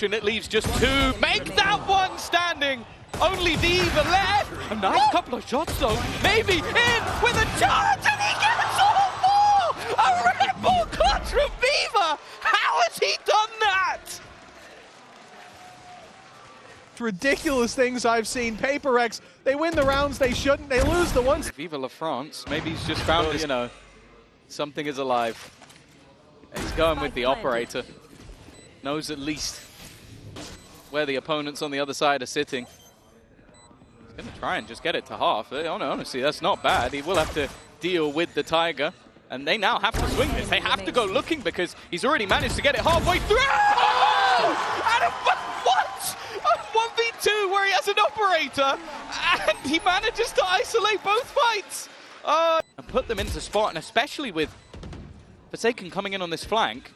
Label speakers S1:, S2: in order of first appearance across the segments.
S1: It leaves just two. Make that one standing. Only Viva left. A nice couple of shots though. Maybe in with a charge and he gets all four. A Red Bull clutch from Viva. How has he done that?
S2: Ridiculous things I've seen. PaperX, they win the rounds they shouldn't. They lose the ones.
S1: Viva La France. Maybe he's just found, something is alive. He's going with the operator. Knows at least where the opponents on the other side are sitting. He's going to try and just get it to half. Honestly, that's not bad. He will have to deal with the Tiger. And they now have to swing this. They have to go looking because he's already managed to get it halfway through. What? A 1v2 where he has an operator and he manages to isolate both fights. And put them into spot, and especially with Forsaken coming in on this flank,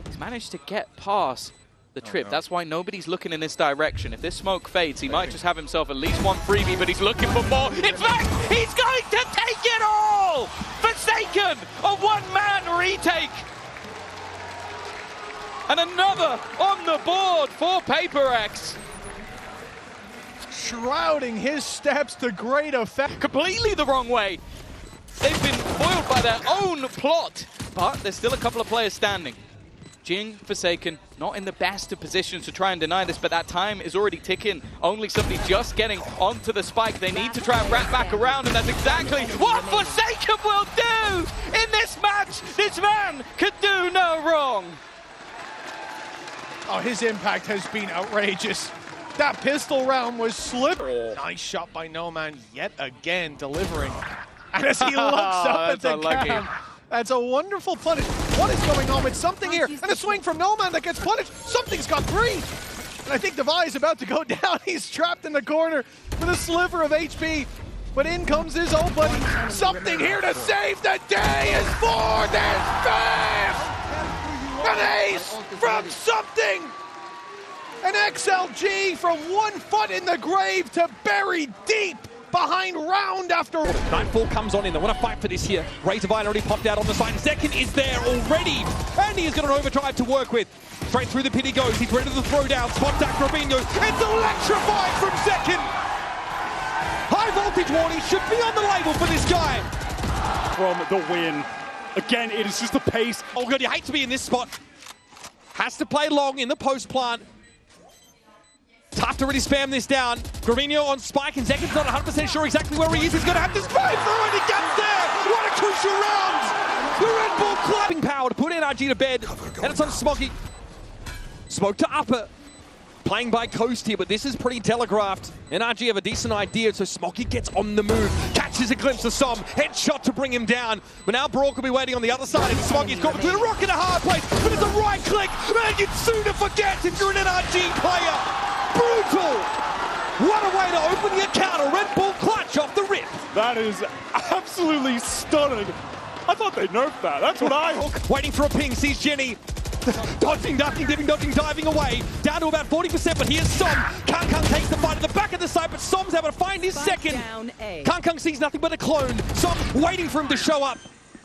S1: he's managed to get past the trip. No. That's why nobody's looking in this direction. If this smoke fades, he might just have himself at least one freebie, but he's looking for more. In fact, he's going to take it all! Forsaken, a one-man retake. And another on the board for PaperX.
S2: Shrouding his steps to great effect.
S1: Completely the wrong way. They've been foiled by their own plot, but there's still a couple of players standing. Jing, Forsaken, not in the best of positions to try and deny this, but that time is already ticking. Only somebody just getting onto the spike. They need to try and wrap back around, and that's exactly what Forsaken will do in this match. This man could do no wrong.
S2: Oh, his impact has been outrageous. That pistol round was slippery. Nice shot by Noman yet again, delivering. And as he looks up at the cam, that's a wonderful punish. What is going on with something here? And a swing from Noman that gets punished. Something's got three. And I think Devi is about to go down. He's trapped in the corner with a sliver of HP. But in comes his old buddy. Something here to save the day is for this fifth. An ace from something. An XLG from 1 foot in the grave to bury deep behind round after.
S3: Nightfall comes on in. They want to fight for this here. Razorvine already popped out on the side. Second is there already. And he has got an overdrive to work with. Straight through the pit he goes. He's ready to throw down. Spot back Robinho. It's electrified from Second. High voltage warning should be on the label for this guy.
S4: From the win. Again, it is just the pace.
S3: Oh god, you hate to be in this spot. Has to play long in the post plant. Tough to really spam this down. Gravino on spike, and Zekin's not 100% sure exactly where he is. He's going to have to spray through, and he gets there! What a crucial round! The Red Bull clapping power to put NRG to bed, and it's on Smoggy. Smoke to upper. Playing by Coast here, but this is pretty telegraphed. NRG have a decent idea, so Smoggy gets on the move. Catches a glimpse of Som. Headshot to bring him down. But now Brock will be waiting on the other side, and Smoggy's got between a rock and a hard place. But it's a right click, and you'd sooner forget if you're an NRG player. Brutal! What a way to open the account. A Red Bull clutch off the rip.
S4: That is absolutely stunning. I thought they nerfed that. That's what I...
S3: Waiting for a ping, sees Jenny. Dodging, ducking, dipping, dodging, diving away. Down to about 40%, but here's Som. Kang takes the fight at the back of the side, but Som's able to find his second. Kang sees nothing but a clone. Som waiting for him to show up.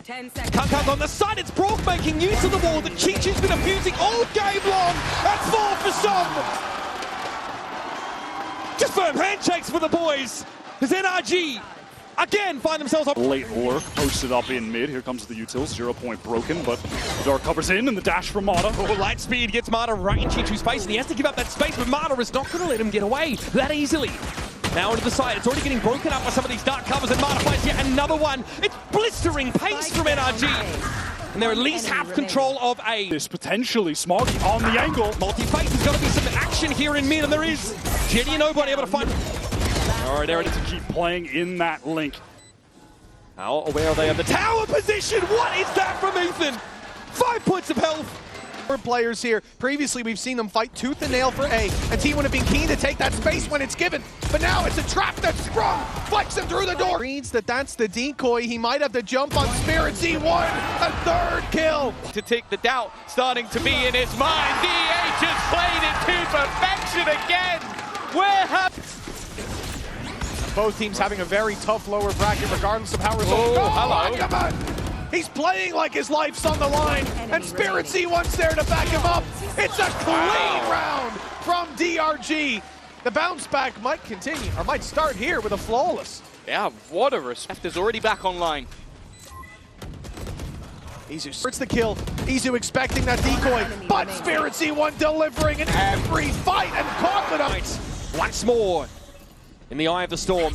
S5: 10 seconds.
S3: Kang on the side, it's Brock making use of the wall that Cheech has been abusing all game long. That's 4 for Som. Just firm handshakes for the boys. As NRG again find themselves up.
S4: Late ore posted up in mid. Here comes the utils. 0 point broken, but Dark covers in and the dash from Mata.
S3: Oh, light speed gets Mata right in Chichu's face, and he has to give up that space, but Mata is not going to let him get away that easily. Now into the side. It's already getting broken up by some of these dark covers, and Mata finds yet another one. It's blistering pace from NRG. And they're at least half control of A.
S4: This potentially Smoggy on the angle.
S3: Multi-face, there's got to be some action here in mid, and there is. Jenny and nobody able to find.
S4: All right, Eric to keep playing in that link.
S3: How aware are they of the tower position? What is that from Ethan? 5 points of health.
S2: Players here. Previously, we've seen them fight tooth and nail for A, and T would have been keen to take that space when it's given. But now it's a trap that's sprung, flex him through the door. Reads that that's the decoy. He might have to jump on Spirits. He won a third kill.
S1: To take the doubt starting to be in his mind. DH has played it to perfection again. Where have...
S2: Both teams having a very tough lower bracket regardless of how results go.
S1: Hello.
S2: Come on. He's playing like his life's on the line, and Spirit C1's there to back him up. It's a clean round from DRG. The bounce back might continue, or might start here with a flawless.
S1: Yeah, what a respect is already back online.
S2: Izu starts the kill. Izu expecting that decoy, but Spirit C1 delivering in every fight and confidence.
S3: Once more in the eye of the storm.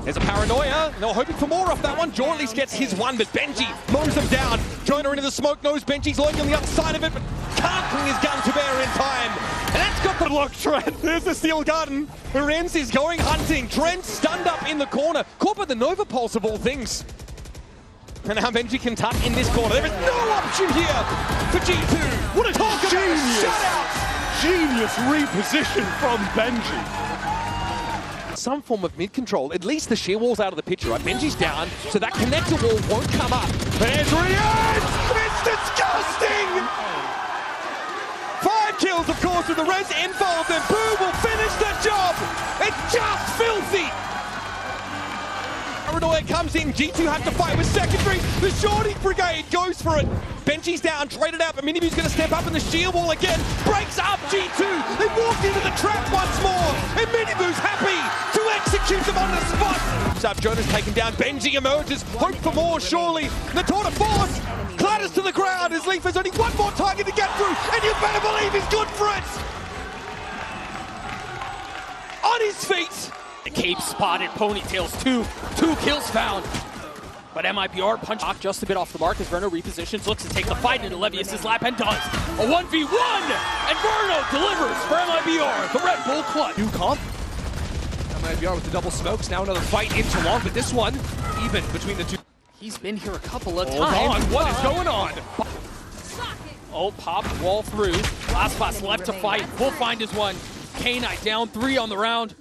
S3: There's a paranoia. They're hoping for more off that one. Joe at least gets his one, but Benji mows him down. Jonah into the smoke, knows Benji's lurking on the other side of it, but can't bring his gun to bear in time. And that's got the block, Trent. There's the Steel Garden. Lorenz is going hunting. Trent stunned up in the corner. Caught by the Nova Pulse of all things. And now Benji can tuck in this corner. There is no option here for G2. What a talk about a shutout!
S4: Genius reposition from Benji.
S3: Some form of mid-control. At least the shear wall's out of the picture, right? Benji's down, so that connector wall won't come up. But there's Rian! It's disgusting! 5 kills, of course, with the res involved, and Boo will finish the job! It's just filthy! Paranoia comes in, G2 have to fight with secondary. The Shorty Brigade goes for it. Benji's down, traded out, but Minibu's going to step up in the sheer wall again. Breaks up G2. They walked into the trap once more, and Minibu's happy to execute them on the spot. Up, Jonah's taken down. Benji emerges. Hope for more, surely. The tour de force clatters to the ground as Leaf has only one more target to get through, and you better believe he's good for it. On his feet.
S5: The Cape spotted, Ponytails, two kills found. But MIBR punch just a bit off the mark as Verno repositions, looks to take the fight into Levius's lap and does. A 1v1, and Verno delivers for MIBR, the Red Bull clutch.
S6: New comp. MIBR with the double smokes, now another fight into long, but this one, even between the two.
S5: He's been here a couple of
S6: Hold
S5: times.
S6: on, what is going on?
S5: Oh, popped, wall through. Last boss left to fight, will find his one. K-Knight down 3 on the round.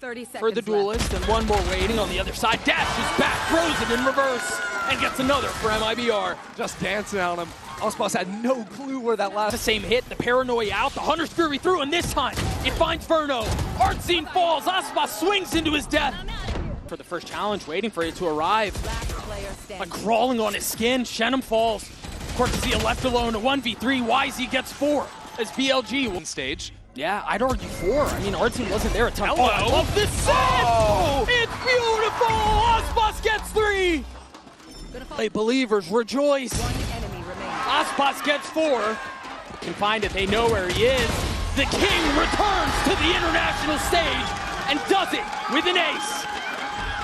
S7: 30 seconds
S5: For the duelist, and one more waiting on the other side. Dashes back, throws it in reverse, and gets another for MIBR.
S6: Just dancing on him. Ospas had no clue where that last.
S5: The same hit, the paranoia out, the Hunter's Fury through, and this time it finds Verno. Art Scene falls, Ospas swings into his death. For the first challenge, waiting for it to arrive. Like crawling on his skin, Shenum falls. Cortesia left alone, a 1v3, YZ gets 4 as BLG
S6: One stage.
S5: Yeah, I'd argue 4. I mean, Artsy wasn't there a ton.
S6: Hello.
S5: Oh, I love this set!
S6: Oh.
S5: It's beautiful! Ospas gets 3! Hey, believers, rejoice! Ospas gets 4. Can find it, they know where he is. The king returns to the international stage and does it with an ace.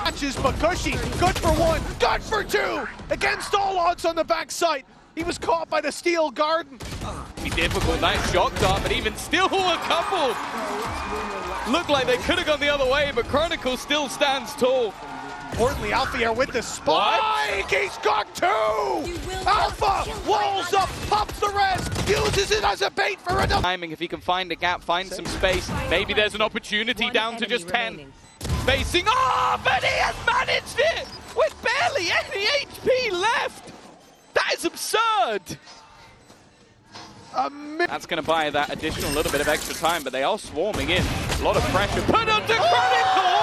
S2: Matches Makushi, good for 1, good for 2! Against all odds on the backside. He was caught by the Steel Garden.
S1: Be difficult, nice shock dart, but even still a couple. Looked like they could have gone the other way, but Chronicle still stands tall.
S2: Importantly, Alfier with the spike. He's got 2! Alpha walls up, pops the res, uses it as a bait for another.
S1: Timing, if he can find a gap, find some space. Maybe there's an opportunity down to just 10. Facing, oh, but he has managed it with barely any HP left. That is absurd. That's going to buy that additional little bit of extra time, but they are swarming in. A lot of pressure put onto Chronicle.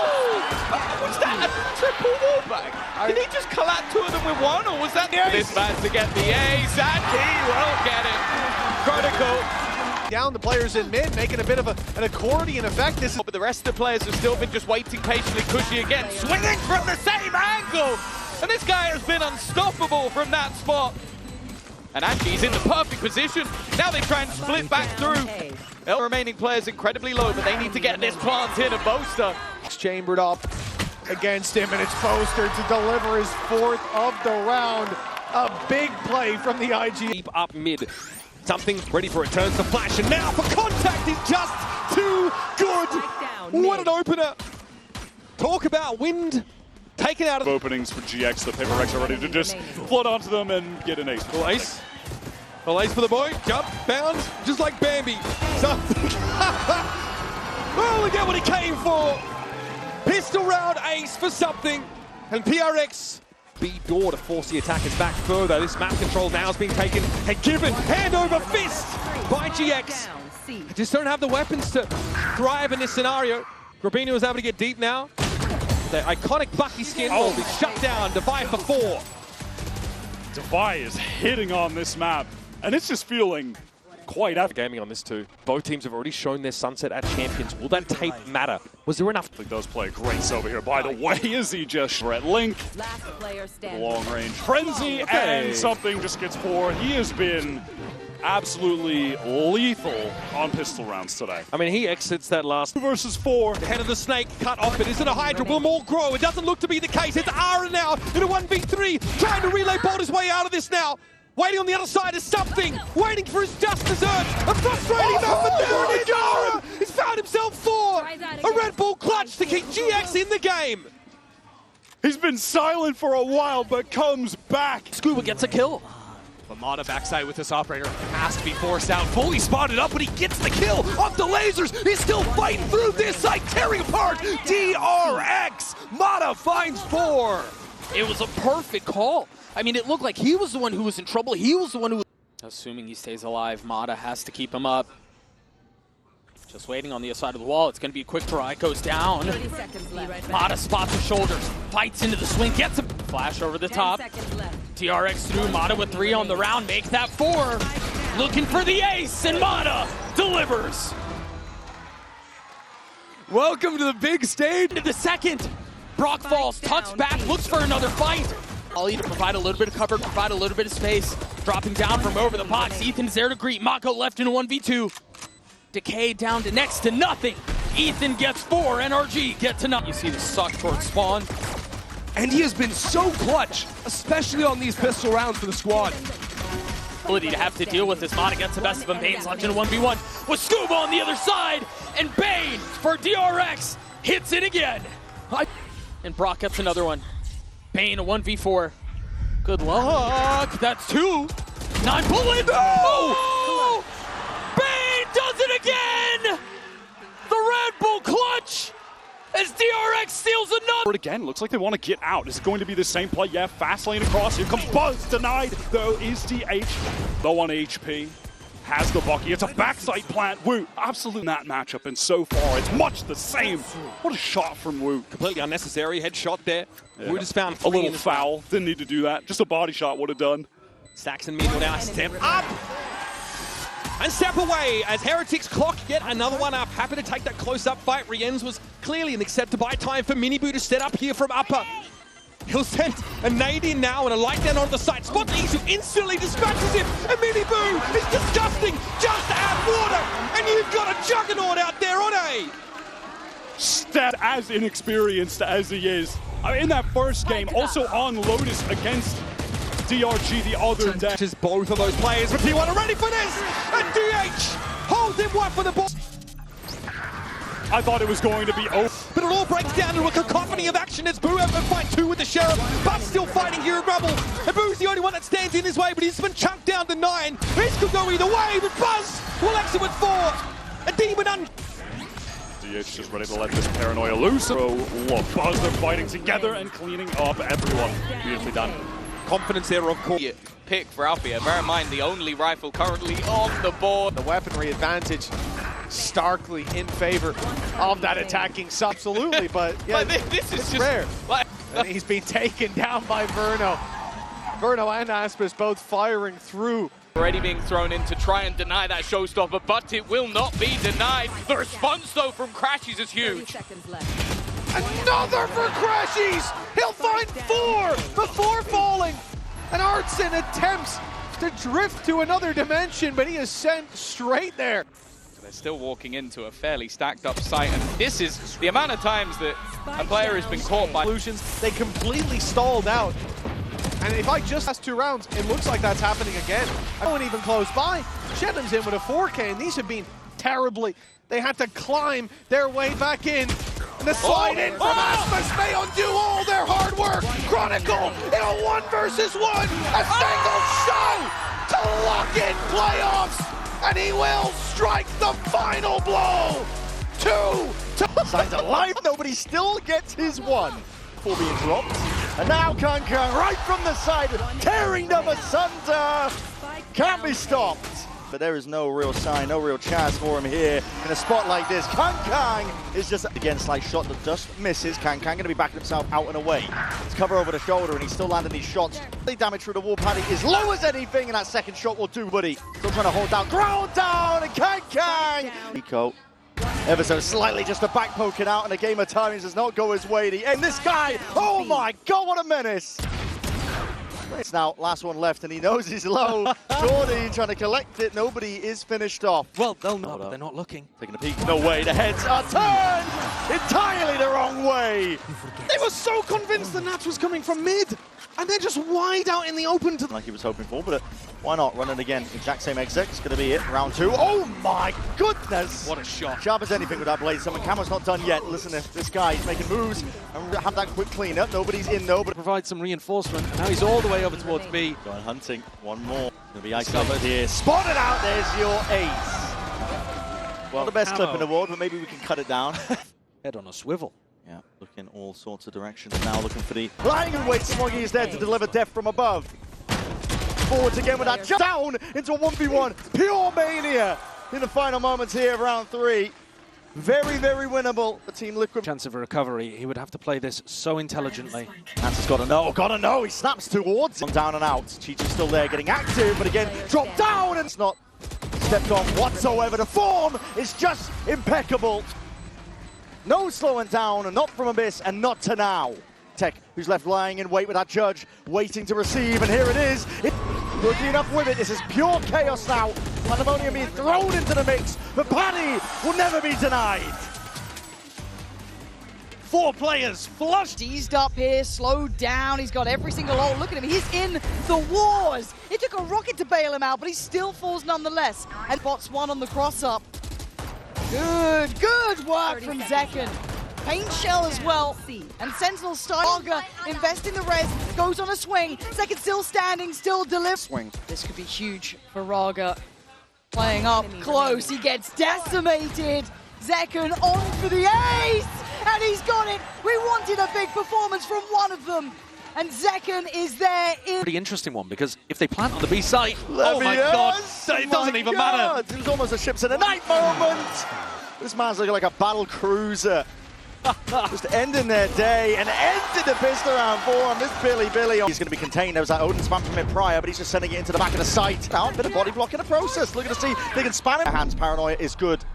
S1: Was that a triple wallbang? Did he just collapse 2 of them with 1, or was that this man to get the ace? And he will get it. Chronicle.
S2: Down the players in mid, making a bit of an accordion effect. This is
S1: But the rest of the players have still been just waiting patiently. Cushy again, swinging from the same angle. And this guy has been unstoppable from that spot. And actually, he's in the perfect position. Now they try and split back through. The remaining players incredibly low, but they need to get this plant in and Boaster.
S2: chambered up against him, and it's Boaster to deliver his 4th of the round. A big play from the IG.
S3: Deep up mid. Something ready for it, turns to flash, and now for contact is just too good. What an opener. Talk about wind taken out of
S4: Openings for GX, the Paper Rex are ready to just flood onto them and get an ace.
S3: the ace. The ace for the boy, jump, bounds, just like Bambi. Something. Well, look at what he came for. Pistol round ace for something, and PRX B door to force the attackers back further. This map control now is being taken and given hand over fist by GX. They just don't have the weapons to thrive in this scenario. Grabino is able to get deep now. The iconic Bucky skin will be shut down. Divide for 4.
S4: Defy is hitting on this map, and it's just feeling quite after.
S6: Gaming on this too. Both teams have already shown their sunset at Champions. Will that tape matter? Was there enough?
S4: He does play great over here, by the way, is he just at Link.
S7: Last player standing.
S4: Long range frenzy, and something just gets forward. He has been absolutely lethal on pistol rounds today.
S6: I mean, he exits that last
S4: 2 versus 4.
S3: The head of the snake cut off. It isn't a Hydra. Will more grow? It doesn't look to be the case. It's Aaron now in a 1v3, trying to relay bolt his way out of this now. Waiting on the other side is something. Waiting for his just desserts. A frustrating moment. There it is. Aaron! He's found himself 4. A Red Bull clutch to keep GX in the game.
S4: He's been silent for a while, but comes back.
S5: Scuba gets a kill.
S6: Lamada backside with this operator has to be forced out, fully spotted up, but he gets the kill off the lasers. He's still fighting through this site, tearing apart DRX. Mata finds 4.
S5: It was a perfect call. I mean, it looked like he was the one who was in trouble. He was the one who... Assuming he stays alive, Mata has to keep him up. Just waiting on the other side of the wall. It's going to be a quick draw. It goes down.
S7: 30 seconds left.
S5: Mata spots his shoulders, fights into the swing, gets him. Flash over the
S7: 10
S5: top.
S7: seconds left.
S5: TRX through, Mata with 3 on the round, make that 4. Looking for the ace, and Mata delivers.
S6: Welcome to the big stage.
S5: Into the second. Brock falls, tucks back, looks for another fight. Ollie to provide a little bit of cover, provide a little bit of space. Dropping down from over the box. Ethan's there to greet. Mako left in a 1v2. Decay down to next to nothing. Ethan gets 4, NRG get to nothing. You see the suck towards Spawn.
S6: And he has been so clutch, especially on these pistol rounds for the squad.
S5: Ability to have to deal with this. Mata gets the best of him. Bane's left in a 1v1 with Scuba on the other side. And Bane for DRX hits it again. And Brock gets another one. Bane a 1v4. Good luck. That's 2. 9 bullets. Oh! Bane does it again. The Red Bull clutch as DRX steals another.
S4: Again, looks like they want to get out. Is it going to be the same play? Yeah, fast lane across. Here comes Buzz. Denied, though, is DH. Low on HP. Has the Bucky. It's a backside plant. Wu, absolute in that matchup, and so far it's much the same. What a shot from Wu.
S3: Completely unnecessary headshot there.
S4: Yeah.
S3: Wu just found
S4: a
S3: 3
S4: little
S3: in this
S4: foul.
S3: round.
S4: Didn't need to do that. Just a body shot would have done.
S3: Saxon Meagle now step up and step away as Heretics clock yet another one up. Happy to take that close-up fight. Rienz was clearly an accepted buy time for Miniboo to set up here from upper. He'll send a nade in now and a light down on the side. Spot Isu instantly dispatches him. And Miniboo is disgusting. Just add water. And you've got a juggernaut out there on A.
S4: Stat as inexperienced as he is. In that first game, also on Lotus against DRG the other day.
S3: Just both of those players, but P1 are ready for this. And DH holds him one for the ball.
S4: I thought it was going to be over.
S3: But it all breaks down to a cacophony of action as Boo have to fight 2 with the Sheriff, but still fighting here in Rubble. And Boo's the only one that stands in his way, but he's been chunked down to 9. This could go either way, but Buzz will exit with 4. A demon
S4: DH just ready to let this paranoia loose. Look, Buzz, they're fighting together and cleaning up everyone. Beautifully done.
S3: confidence there, of course.
S1: Pick for Alfia. Bear in mind, the only rifle currently on the board.
S2: The weaponry advantage starkly in favor of that attacking sub. Absolutely, but yeah,
S1: this is just
S2: rare.
S1: Like,
S2: And he's been taken down by Verno. Verno and Aspis both firing through.
S1: Already being thrown in to try and deny that showstopper, but it will not be denied. The response, though, from Crashies is
S7: 30
S1: huge.
S7: seconds left.
S2: Another for Crashies! He'll find 4 before falling. And Artson attempts to drift to another dimension, but he is sent straight there.
S1: They're still walking into a fairly stacked up site, and this is the amount of times that a player has been caught by
S2: Illusions, they completely stalled out. And if I just last 2 rounds, it looks like that's happening again. No one even close by. Shenham's in with a 4K, and these have been terribly. They had to climb their way back in. And the slide in from Asmus may undo all their hard work. Chronicle in a 1 versus 1. A single shot to lock in playoffs. And he will strike the final blow. 2.
S8: Signs alive, nobody still gets his 1 before being dropped. And now Kanka right from the side, tearing them asunder. Can't be stopped. But there is no real sign, no real chance for him here in a spot like this. Kang is just, again, slight shot that just misses. Kang going to be backing himself out and away. It's cover over the shoulder, and he's still landing these shots. The damage through the wall, Paddy, is low as anything, and that second shot will do, buddy. Still trying to hold down, ground down, and Kang! Nico, ever so slightly just a back poking out, and a game of timings does not go his way. And this guy, oh my God, what a menace! It's now last one left, and he knows he's low. Jordy trying to collect it. Nobody is finished off.
S6: Well, they'll know, but they're not looking.
S8: Taking a peek. No way. The heads are turned entirely the wrong way.
S2: They were so convinced the Nats was coming from mid, and they're just wide out in the open.
S8: Like he was hoping for, but why not? Running again. Exact same exit. It's going to be it. Round two. Oh my goodness.
S6: What a shot.
S8: Sharp as anything with that blade. Someone Cameron's not done yet. Listen to this guy. He's making moves and have that quick cleanup. Nobody's in though, but
S6: Provide some reinforcement. Now he's all the way over towards B.
S8: going hunting. One more. Going to be isolated here. Spotted out. There's your ace. Well, the best clip in the world, but maybe we can cut it down.
S6: Head on a swivel.
S8: Yeah, looking all sorts of directions now, looking for the lying in wait. Smoggy is there to deliver death from above. Forwards again with that jump down into a 1v1. Pure mania in the final moments here of round three. Very, very winnable. The Team Liquid.
S6: Chance of a recovery. He would have to play this so intelligently.
S8: Nance's got to know. He snaps towards him. Down and out. Chichi's still there getting active, but again, dropped down and it's not stepped on whatsoever. The form is just impeccable. No slowing down, not from Abyss, and not to now. Tech, who's left lying in wait with that Judge, waiting to receive, and here it is. Lucky enough with it. This is pure chaos now. Pandemonium being thrown into the mix, but Paddy will never be denied.
S2: 4 players flushed.
S9: Eased up here, slowed down. He's got every single ult. Look at him. He's in the wars. It took a rocket to bail him out, but he still falls nonetheless. And bots one on the cross up. Good work from Zekken. Paint shell as well. And Sentinel style. Invest in the res. Goes on a swing. Zekken still standing, still delivering.
S8: Swing.
S9: This could be huge for Raga. Playing up close. He gets decimated. Zekken on for the ace. And he's got it. We wanted a big performance from one of them. And Zekken is there in...
S6: Pretty interesting one, because if they plant on the B site, oh my God, it doesn't even matter.
S8: It was almost a ships in the night moment. This man's looking like a battle cruiser. Just ending their day and ended the pistol round for him. This Billy. He's going to be contained. There was that Odin spam from it prior, but he's just sending it into the back of the site. Now, a bit of body block in the process. Looking to see if they can spam him. Hands paranoia is good.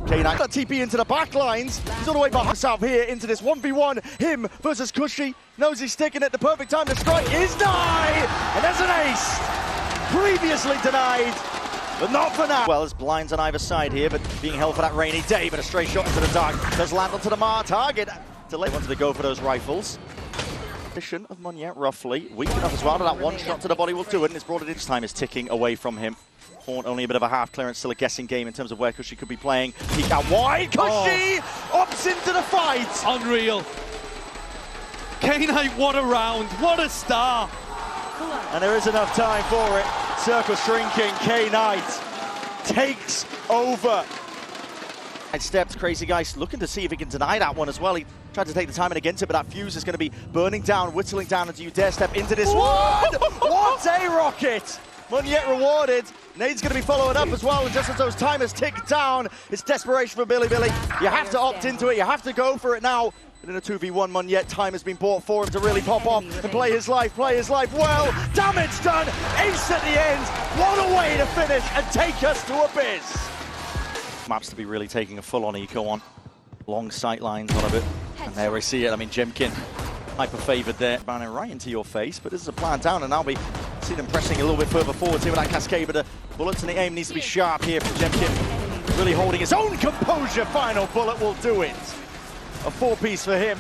S8: K9 got TP into the back lines. He's all the way behind himself here into this 1v1. Him versus Cushy. Knows he's sticking it. The perfect time to strike is nigh. And there's an ace. Previously denied, but not for now. Well, there's blinds on either side here, but being held for that rainy day. But a straight shot into the dark does land onto the Mar target. Delay wanted to go for those rifles. Position of Monier, roughly. Weak enough as well, but that one shot to the body will do it. And it's brought it in. This time is ticking away from him. Only a bit of a half clearance, still a guessing game in terms of where Cushy could be playing. Peek out wide, Cushy opts into the fight.
S6: Unreal. K-Knight, what a round, what a star.
S8: And there is enough time for it. Circle shrinking, K-Knight takes over. Steps, crazy guys looking to see if he can deny that one as well. He tried to take the timing against it, but that fuse is going to be burning down, whittling down. And do you dare step into this one? What a rocket! Monier rewarded. Nade's going to be following up as well, and just as those timers tick down, it's desperation for Billy. You have to opt into it, you have to go for it now. And in a 2v1, Monier, time has been bought for him to really pop off and play his life well. Damage done, ace at the end. What a way to finish and take us to Abyss. Maps to be really taking a full-on eco on. Long sight lines on a bit. And there we see it. I mean, Jemkin, hyper-favoured there. Banning right into your face, but this is a plan down, and now we see them pressing a little bit further forward here with that cascade, but the bullets and the aim needs to be sharp here from Jemkin. Really holding his own composure. Final bullet will do it. A 4-piece for him.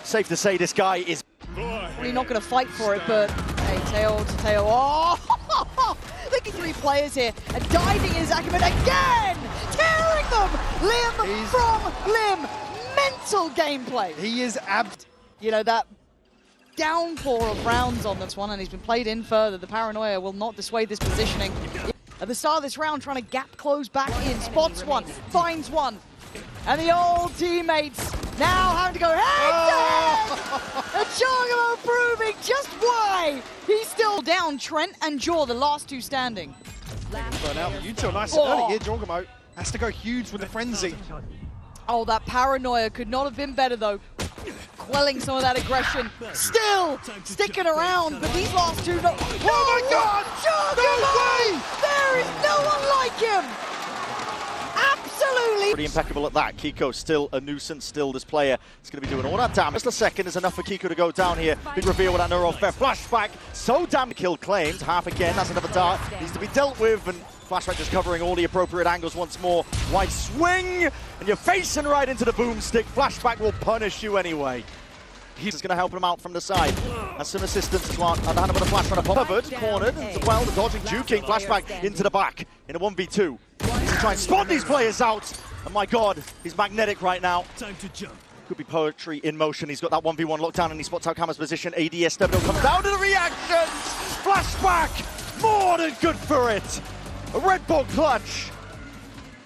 S8: Safe to say this guy is...
S9: Really not going to fight for it, but hey, tail to tail. Oh! Look at 3 players here, and diving is Ackerman again! Tearing them limb from limb. Mental gameplay.
S2: He is
S9: You know, that downpour of rounds on this one, and he's been played in further. The paranoia will not dissuade this positioning. At the start of this round, trying to gap close back in, spots one, finds one. And the old teammates now having to go head-to-head! And Chocobo proving just why he's still down. Trent and Jaw, the last 2 standing.
S2: burn out. You two are nice and early here. Jorgamo has to go huge with the frenzy.
S9: Oh, that paranoia could not have been better, though. Quelling some of that aggression. Still sticking around, but these last two... Oh
S2: my God!
S9: Jorgamo! There is no one like him! Absolutely!
S8: Pretty impeccable at that. Kiko still a nuisance, still this player is going to be doing all that damage. Just a second is enough for Kiko to go down here. Big reveal with that neuro fair flashback. So damn kill claimed. Half again, that's another dart. Needs to be dealt with, and flashback just covering all the appropriate angles once more. Wide swing, and you're facing right into the boomstick. Flashback will punish you anyway. He's going to help him out from the side. That's some assistance as well. And hand with a flash on a covered, cornered as well. The dodging, juking, flashback into the back in a 1v2. He's to try and spot these players out. And my God, he's magnetic right now. Time to jump. Could be poetry in motion. He's got that 1v1 lockdown and he spots out Camera's position. ADS Stebno comes down to the reactions. Flashback, more than good for it. A Red Bull clutch.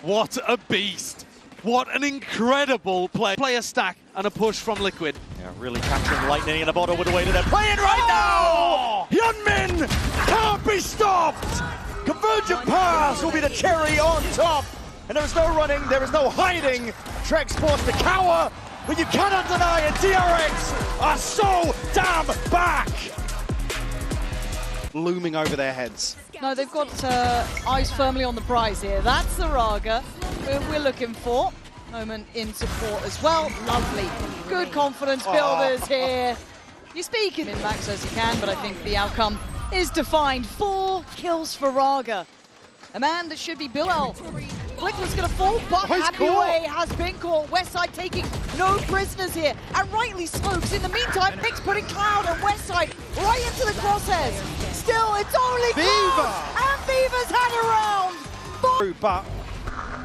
S6: What a beast. What an incredible play. Player stack and a push from Liquid.
S8: Yeah, really capturing lightning in a bottle with the way that they're playing right now! Hyunmin can't be stopped! Convergent pass will be the cherry on top! And there is no running, there is no hiding. Trek forced to cower, but you cannot deny it. DRX are so damn back!
S2: Looming over their heads.
S9: No, they've got eyes firmly on the prize here. That's the Raga we're looking for. Moment in support as well. Lovely. Good confidence builders here. You speak in max as you can, but I think the outcome is defined. 4 kills for Raga. A man that should be Bilal. Quickly's going to fall, but Happyway has been caught. Westside taking no prisoners here, and rightly so, because in the meantime, Nick's putting Cloud and Westside right into the crosshairs. Still, it's only Cloud, and Beaver's had a round.
S2: But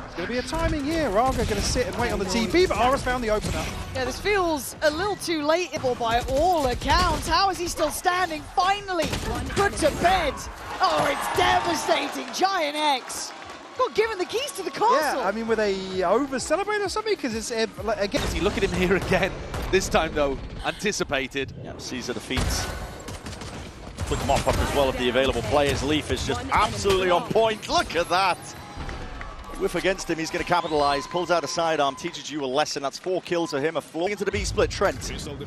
S2: it's going to be a timing here. Raga going to sit and wait on the TV, but Ara's found the opener.
S9: Yeah, this feels a little too late by all accounts. How is he still standing? Finally put to bed. Oh, it's devastating. Giant X got given the keys to the castle.
S2: Yeah, I mean, were they over-celebrate or something? Because it's, again...
S6: Look at him here again. This time, though, anticipated.
S8: Yeah, Caesar defeats. Quick mop-up as well of the available players. Leaf is just absolutely on point. Look at that. Whiff against him, he's going to capitalize. Pulls out a sidearm, teaches you a lesson. That's 4 kills for him. A floor into the B-split. Trent,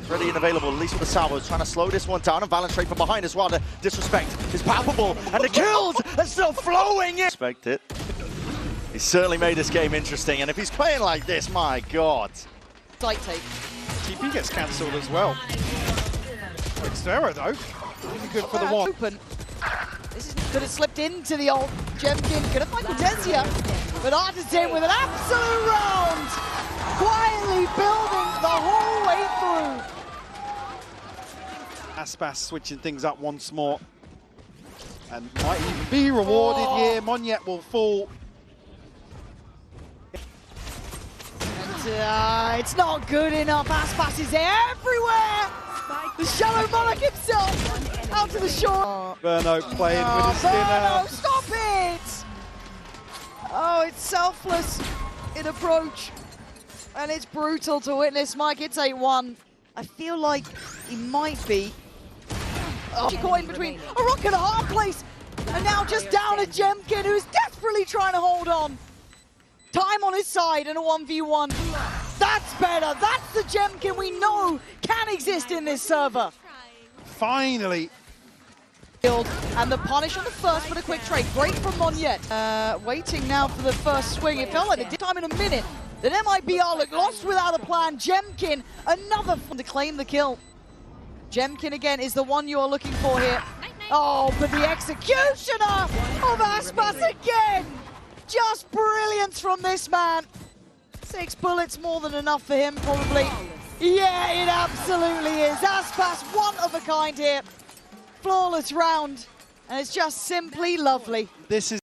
S8: ready and available, at least with the salvos. Trying to slow this one down, and Valor straight from behind as well. The disrespect is palpable, and the kills are still flowing in. Respect it. He certainly made this game interesting, and if he's playing like this, my God.
S9: Sight take.
S2: TP gets cancelled as well. Xera, though. Really good for the one.
S9: Open. This could have slipped into the old Jemkin. Could have found Cortesia. But Artisan with an absolute round. Quietly building the whole way through.
S2: Aspas switching things up once more. And might even be rewarded here. Monyet will fall.
S9: And it's not good enough. Aspas is everywhere. The Shallow Monarch himself out to the shore.
S2: Burno playing with his spinner.
S9: Stop it! Oh, it's selfless in approach. And it's brutal to witness, Mike. It's 8-1. I feel like he might be. Oh, she caught in between a rock and a hard place. And now just down at Jemkin, who's desperately trying to hold on. Time on his side and a 1v1. That's better. That's the Jemkin we know can exist in this server.
S2: Finally.
S9: And the punish on the first, but a quick trade. Great from Monyet. Waiting now for the first swing. It felt like it did time in a minute. Then MIBR look lost without a plan. Jemkin, another one to claim the kill. Jemkin again is the one you are looking for here. Oh, but the executioner of Aspas again. Just brilliance from this man. 6 bullets more than enough for him, probably. Yeah, it absolutely is. Aspas, one of a kind here. Flawless round, and it's just simply lovely.
S2: This is